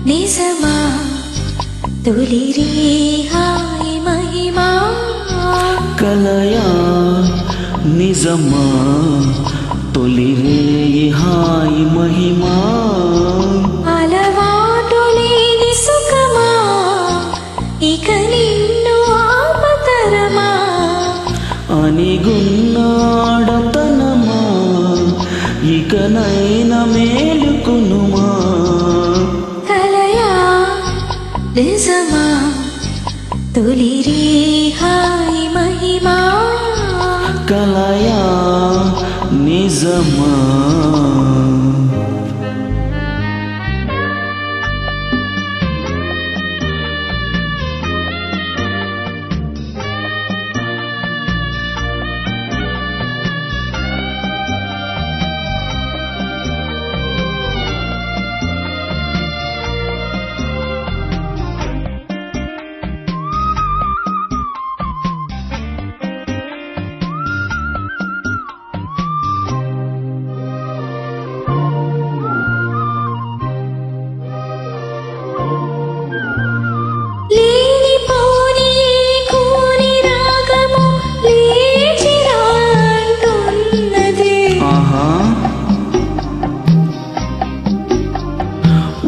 నిజమా తొలిరి హాయి మహిమా కలయా నిజమా తొలిరే హాయి మహిమా అలవాటు లేని సుఖమా ఇక నిన్ను ఆపతరమా అనిగున్నాడతనమా ఇకనైనా మేలుకునుమా నిజమా తొలిరి హాయి మహిమా కలయా నిజమా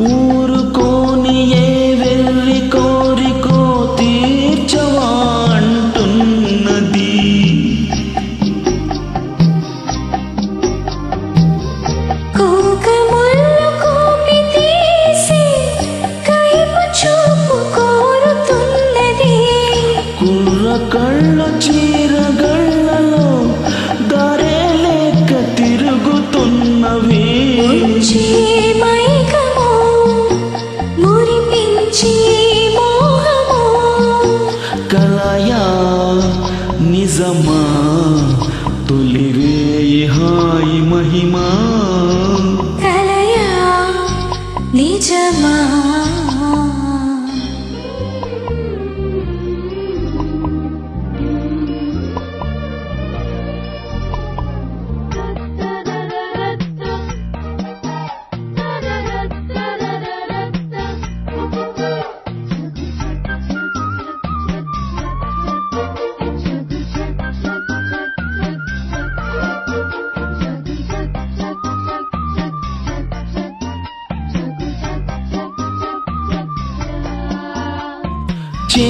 ఊరుకోని ఏ వెళ్ళి కోరికో తీర్చవా అంటున్నది కోకముళ్ళు కోపి తీసి కైపు చూపు కోరుతున్నది కుర్ర కళ్ళ చీరగళ్ళలో దారే లేక తిరుగుతున్నవి కలయా నిజమా తొలిరే హాయి మహిమా కలయా నిజమా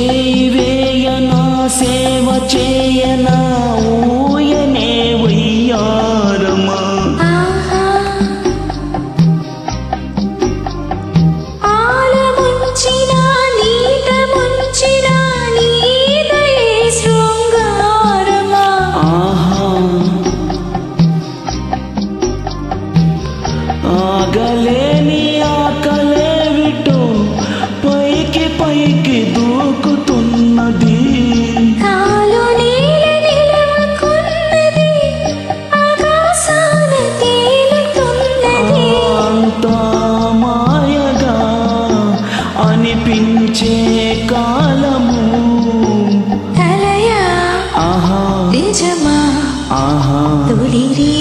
చేయవేయనా సేవ చేయనా ఊయనే వయ్యారమా ఆలముంచినా నీట ముంచినా నీదయే శృంగారమా ఆగలేని ఆకలే విటో పైకి పైకి దూకుతున్నది కాలు నీల నిలవకున్నది ఆకాశాన తేలుతున్నది అంతా మాయగా అనిపించే కాలము కలయా ఆహా నిజమా ఆహా తొలిరి